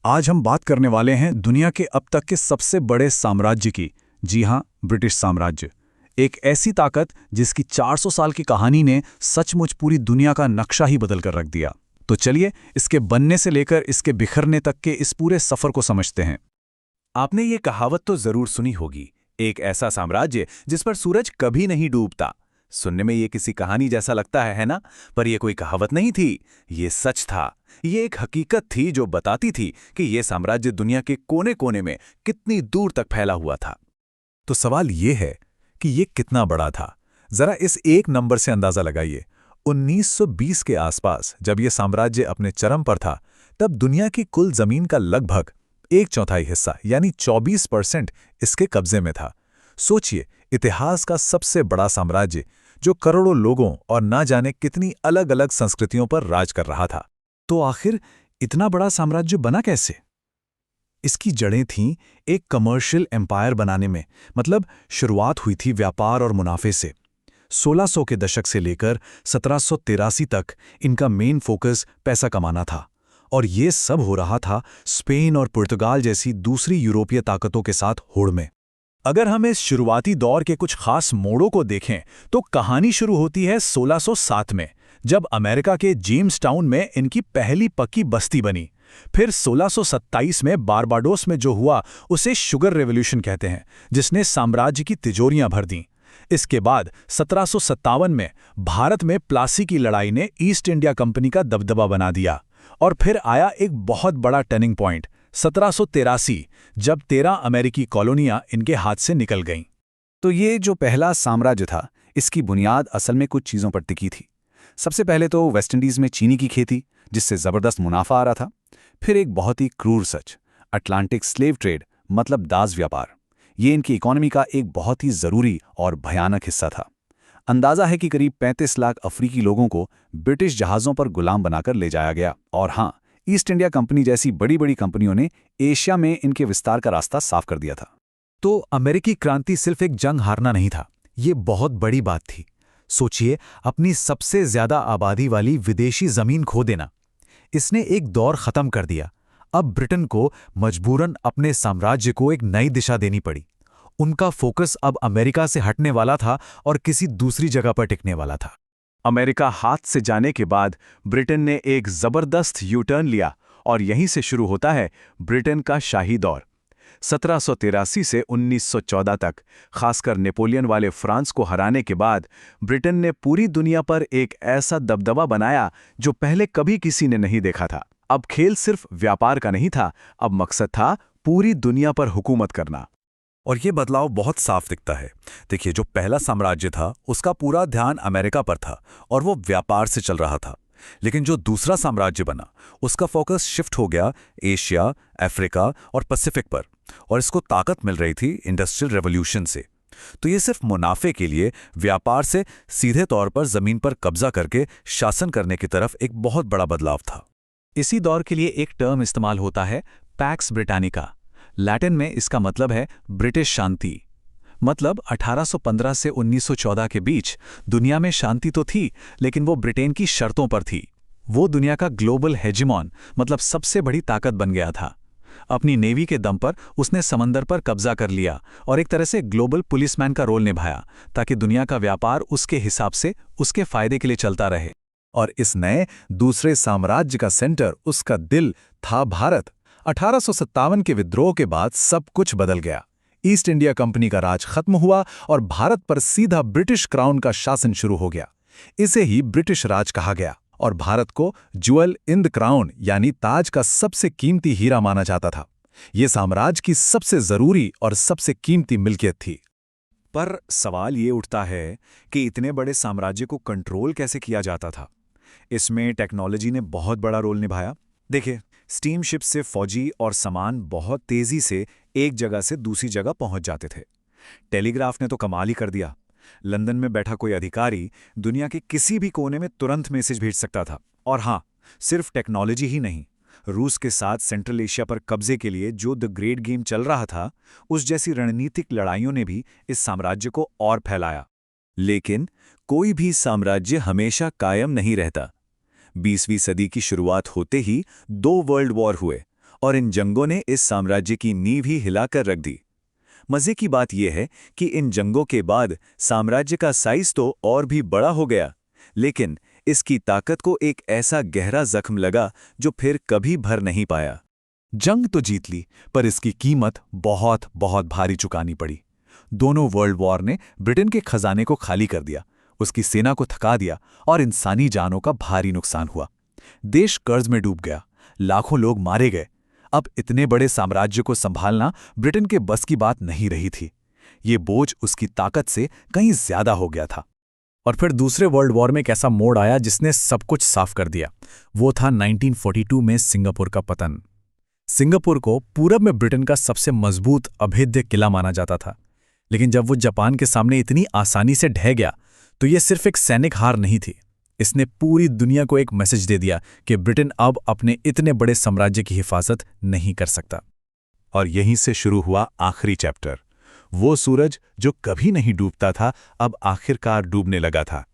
आज हम बात करने वाले हैं दुनिया के अब तक के सबसे बड़े साम्राज्य की। जी हां, ब्रिटिश साम्राज्य। एक ऐसी ताकत जिसकी 400 साल की कहानी ने सचमुच पूरी दुनिया का नक्शा ही बदल कर रख दिया। तो चलिए इसके बनने से लेकर इसके बिखरने तक के इस पूरे सफर को समझते हैं। आपने ये कहावत तो जरूर सुनी होगी, एक ऐसा साम्राज्य जिस पर सूरज कभी नहीं डूबता। सुनने में ये किसी कहानी जैसा लगता है ना? पर ये कोई कहावत नहीं थी, ये सच था। ये एक हकीकत थी जो बताती थी कि ये साम्राज्य दुनिया के कोने-कोने में कितनी दूर तक फैला हुआ था। तो सवाल ये है कि ये कितना बड़ा था। जरा इस एक नंबर से अंदाजा लगाइए। 1920 के आसपास जब ये साम्राज्य अपने चरम पर था, तब दुनिया की कुल जमीन का लगभग 1/4 हिस्सा यानी 24% इसके कब्जे में था। सोचिए, इतिहास का सबसे बड़ा साम्राज्य जो करोड़ों लोगों और ना जाने कितनी अलग-अलग संस्कृतियों पर राज कर रहा था। तो आखिर इतना बड़ा साम्राज्य बना कैसे? इसकी जड़ें थीं एक कमर्शियल एम्पायर बनाने में। मतलब शुरुआत हुई थी व्यापार और मुनाफे से। 1600 के दशक से लेकर 1783 तक इनका मेन फोकस पैसा कमाना था। और ये सब हो रहा था स्पेन और पुर्तगाल जैसी दूसरी यूरोपीय ताकतों के साथ होड़ में। अगर हम इस शुरुआती दौर के कुछ खास मोड़ों को देखें तो कहानी शुरू होती है 1607 में, जब अमेरिका के जेम्स टाउन में इनकी पहली पक्की बस्ती बनी। फिर 1627 में बारबाडोस में जो हुआ उसे शुगर रेवोल्यूशन कहते हैं, जिसने साम्राज्य की तिजोरियां भर दीं। इसके बाद 1757 में भारत में प्लासी की लड़ाई ने ईस्ट इंडिया कंपनी का दबदबा बना दिया। और फिर आया एक बहुत बड़ा टर्निंग पॉइंट, 1783, जब 13 अमेरिकी कॉलोनियां इनके हाथ से निकल गईं। तो ये जो पहला साम्राज्य था, इसकी बुनियाद असल में कुछ चीज़ों पर टिकी थी। सबसे पहले तो वेस्ट इंडीज़ में चीनी की खेती, जिससे ज़बरदस्त मुनाफा आ रहा था। फिर एक बहुत ही क्रूर सच, अटलांटिक स्लेव ट्रेड, मतलब दास व्यापार। ये इनकी इकोनॉमी का एक बहुत ही ज़रूरी और भयानक हिस्सा था। अंदाज़ा है कि करीब 35 लाख अफ्रीकी लोगों को ब्रिटिश जहाज़ों पर गुलाम बनाकर ले जाया गया। और हाँ, ईस्ट इंडिया कंपनी जैसी बड़ी बड़ी कंपनियों ने एशिया में इनके विस्तार का रास्ता साफ कर दिया था। तो अमेरिकी क्रांति सिर्फ एक जंग हारना नहीं था, ये बहुत बड़ी बात थी। सोचिए, अपनी सबसे ज्यादा आबादी वाली विदेशी जमीन खो देना। इसने एक दौर खत्म कर दिया। अब ब्रिटेन को मजबूरन अपने साम्राज्य को एक नई दिशा देनी पड़ी। उनका फोकस अब अमेरिका से हटने वाला था और किसी दूसरी जगह पर टिकने वाला था। अमेरिका हाथ से जाने के बाद ब्रिटेन ने एक ज़बरदस्त यू टर्न लिया और यहीं से शुरू होता है ब्रिटेन का शाही दौर। 1783 से 1914 तक, खासकर नेपोलियन वाले फ्रांस को हराने के बाद, ब्रिटेन ने पूरी दुनिया पर एक ऐसा दबदबा बनाया जो पहले कभी किसी ने नहीं देखा था। अब खेल सिर्फ व्यापार का नहीं था, अब मकसद था पूरी दुनिया पर हुकूमत करना। और ये बदलाव बहुत साफ दिखता है। देखिए, जो पहला साम्राज्य था उसका पूरा ध्यान अमेरिका पर था और वो व्यापार से चल रहा था। लेकिन जो दूसरा साम्राज्य बना, उसका फोकस शिफ्ट हो गया एशिया, अफ्रीका और पैसिफिक पर। और इसको ताकत मिल रही थी इंडस्ट्रियल रेवोल्यूशन से। तो ये सिर्फ मुनाफे के लिए व्यापार से सीधे तौर पर जमीन पर कब्जा करके शासन करने की तरफ एक बहुत बड़ा बदलाव था। इसी दौर के लिए एक टर्म इस्तेमाल होता है, पैक्स ब्रिटानिका। लैटिन में इसका मतलब है ब्रिटिश शांति। मतलब 1815 से 1914 के बीच दुनिया में शांति तो थी, लेकिन वो ब्रिटेन की शर्तों पर थी। वो दुनिया का ग्लोबल हेजिमॉन, मतलब सबसे बड़ी ताकत बन गया था। अपनी नेवी के दम पर उसने समंदर पर कब्जा कर लिया और एक तरह से ग्लोबल पुलिसमैन का रोल निभाया, ताकि दुनिया का व्यापार उसके हिसाब से, उसके फायदे के लिए चलता रहे। और इस नए दूसरे साम्राज्य का सेंटर, उसका दिल था भारत। 1857 के विद्रोह के बाद सब कुछ बदल गया। ईस्ट इंडिया कंपनी का राज खत्म हुआ और भारत पर सीधा ब्रिटिश क्राउन का शासन शुरू हो गया। इसे ही ब्रिटिश राज कहा गया और भारत को ज्वेल इन द क्राउन यानी ताज का सबसे कीमती हीरा माना जाता था। यह साम्राज्य की सबसे जरूरी और सबसे कीमती मिल्कियत थी। पर सवाल ये उठता है कि इतने बड़े साम्राज्य को कंट्रोल कैसे किया जाता था? इसमें टेक्नोलॉजी ने बहुत बड़ा रोल निभाया। देखिए, स्टीम शिप से फौजी और सामान बहुत तेजी से एक जगह से दूसरी जगह पहुंच जाते थे। टेलीग्राफ ने तो कमाल ही कर दिया। लंदन में बैठा कोई अधिकारी दुनिया के किसी भी कोने में तुरंत मैसेज भेज सकता था। और हाँ, सिर्फ टेक्नोलॉजी ही नहीं, रूस के साथ सेंट्रल एशिया पर कब्जे के लिए जो द ग्रेट गेम चल रहा था, उस जैसी रणनीतिक लड़ाइयों ने भी इस साम्राज्य को और फैलाया। लेकिन कोई भी साम्राज्य हमेशा कायम नहीं रहता। 20वीं सदी की शुरुआत होते ही 2 वर्ल्ड वॉर हुए और इन जंगों ने इस साम्राज्य की नींव ही हिलाकर रख दी। मजे की बात यह है कि इन जंगों के बाद साम्राज्य का साइज तो और भी बड़ा हो गया, लेकिन इसकी ताकत को एक ऐसा गहरा जख्म लगा जो फिर कभी भर नहीं पाया। जंग तो जीत ली, पर इसकी कीमत बहुत बहुत भारी चुकानी पड़ी। दोनों वर्ल्ड वॉर ने ब्रिटेन के खजाने को खाली कर दिया, उसकी सेना को थका दिया और इंसानी जानों का भारी नुकसान हुआ। देश कर्ज में डूब गया, लाखों लोग मारे गए। अब इतने बड़े साम्राज्य को संभालना ब्रिटेन के बस की बात नहीं रही थी। ये बोझ उसकी ताकत से कहीं ज्यादा हो गया था। और फिर दूसरे वर्ल्ड वॉर में एक ऐसा मोड़ आया जिसने सब कुछ साफ कर दिया। वो था 1942 में सिंगापुर का पतन। सिंगापुर को पूरब में ब्रिटेन का सबसे मजबूत अभेद्य किला माना जाता था, लेकिन जब वो जापान के सामने इतनी आसानी से ढह गया तो ये सिर्फ एक सैनिक हार नहीं थी। इसने पूरी दुनिया को एक मैसेज दे दिया कि ब्रिटेन अब अपने इतने बड़े साम्राज्य की हिफाजत नहीं कर सकता। और यहीं से शुरू हुआ आखिरी चैप्टर। वो सूरज जो कभी नहीं डूबता था, अब आखिरकार डूबने लगा था।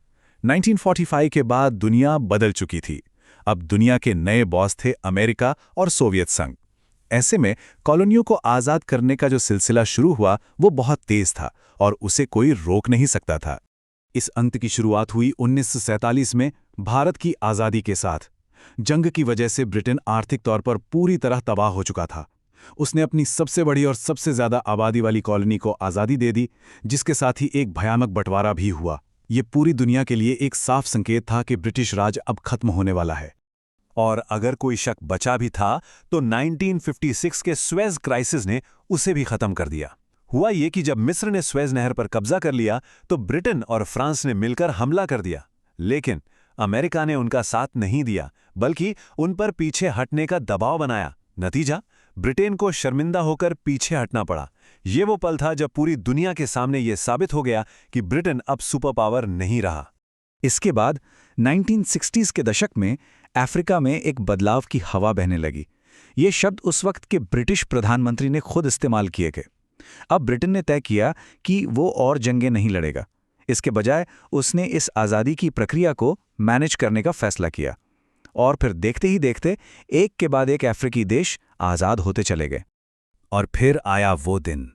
1945 के बाद दुनिया बदल चुकी थी। अब दुनिया के नए बॉस थे अमेरिका और सोवियत संघ। ऐसे में कॉलोनियों को आज़ाद करने का जो सिलसिला शुरू हुआ वो बहुत तेज था और उसे कोई रोक नहीं सकता था। इस अंत की शुरुआत हुई 1947 में भारत की आज़ादी के साथ। जंग की वजह से ब्रिटेन आर्थिक तौर पर पूरी तरह तबाह हो चुका था। उसने अपनी सबसे बड़ी और सबसे ज्यादा आबादी वाली कॉलोनी को आज़ादी दे दी, जिसके साथ ही एक भयानक बंटवारा भी हुआ। ये पूरी दुनिया के लिए एक साफ संकेत था कि ब्रिटिश राज अब खत्म होने वाला है। और अगर कोई शक बचा भी था तो 1956 के स्वेज क्राइसिस ने उसे भी खत्म कर दिया। हुआ ये कि जब मिस्र ने स्वेज नहर पर कब्जा कर लिया तो ब्रिटेन और फ्रांस ने मिलकर हमला कर दिया, लेकिन अमेरिका ने उनका साथ नहीं दिया, बल्कि उन पर पीछे हटने का दबाव बनाया। नतीजा, ब्रिटेन को शर्मिंदा होकर पीछे हटना पड़ा। ये वो पल था जब पूरी दुनिया के सामने ये साबित हो गया कि ब्रिटेन अब सुपर पावर नहीं रहा। इसके बाद 1960s के दशक में अफ्रीका में एक बदलाव की हवा बहने लगी। ये शब्द उस वक्त के ब्रिटिश प्रधानमंत्री ने खुद इस्तेमाल किए गए। अब ब्रिटेन ने तय किया कि वो और जंगें नहीं लड़ेगा। इसके बजाय उसने इस आज़ादी की प्रक्रिया को मैनेज करने का फैसला किया। और फिर देखते ही देखते एक के बाद एक अफ्रीकी देश आज़ाद होते चले गए। और फिर आया वो दिन,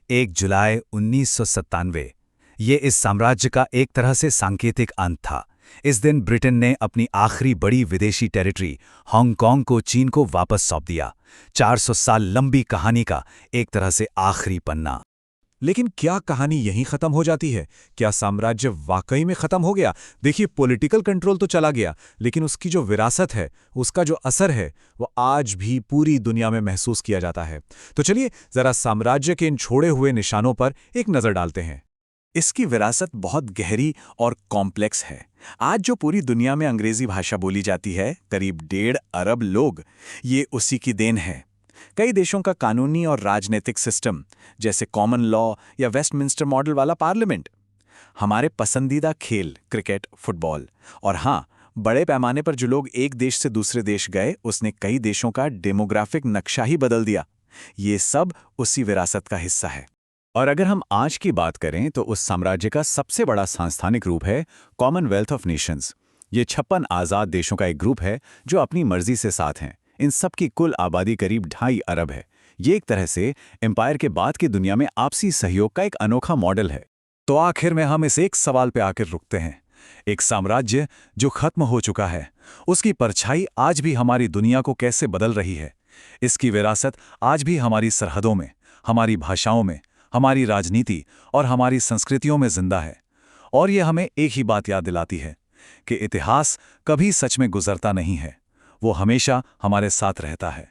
1 जुलाई 1997। ये इस साम्राज्य का एक तरह से सांकेतिक अंत था। इस दिन ब्रिटेन ने अपनी आखिरी बड़ी विदेशी टेरिटरी हांगकांग को चीन को वापस सौंप दिया। 400 साल लंबी कहानी का एक तरह से आखिरी पन्ना। लेकिन क्या कहानी यहीं खत्म हो जाती है? क्या साम्राज्य वाकई में खत्म हो गया? देखिए, पॉलिटिकल कंट्रोल तो चला गया, लेकिन उसकी जो विरासत है, उसका जो असर है, वो आज भी पूरी दुनिया में महसूस किया जाता है। तो चलिए जरा साम्राज्य के इन छोड़े हुए निशानों पर एक नज़र डालते हैं। इसकी विरासत बहुत गहरी और कॉम्प्लेक्स है। आज जो पूरी दुनिया में अंग्रेजी भाषा बोली जाती है, करीब 1.5 अरब लोग, ये उसी की देन है। कई देशों का कानूनी और राजनीतिक सिस्टम, जैसे कॉमन लॉ या वेस्टमिंस्टर मॉडल वाला पार्लियामेंट, हमारे पसंदीदा खेल क्रिकेट, फुटबॉल, और हाँ, बड़े पैमाने पर जो लोग एक देश से दूसरे देश गए, उसने कई देशों का डेमोग्राफिक नक्शा ही बदल दिया। ये सब उसी विरासत का हिस्सा है। और अगर हम आज की बात करें तो उस साम्राज्य का सबसे बड़ा सांस्थानिक रूप है कॉमनवेल्थ ऑफ नेशंस। ये 56 आज़ाद देशों का एक ग्रुप है जो अपनी मर्जी से साथ हैं। इन सब की कुल आबादी करीब 2.5 अरब है। ये एक तरह से एम्पायर के बाद की दुनिया में आपसी सहयोग का एक अनोखा मॉडल है। तो आखिर में हम इस एक सवाल पे आकर रुकते हैं। एक साम्राज्य जो खत्म हो चुका है, उसकी परछाई आज भी हमारी दुनिया को कैसे बदल रही है? इसकी विरासत आज भी हमारी सरहदों में, हमारी भाषाओं में, हमारी राजनीति और हमारी संस्कृतियों में जिंदा है। और ये हमें एक ही बात याद दिलाती है कि इतिहास कभी सच में गुजरता नहीं है, वो हमेशा हमारे साथ रहता है।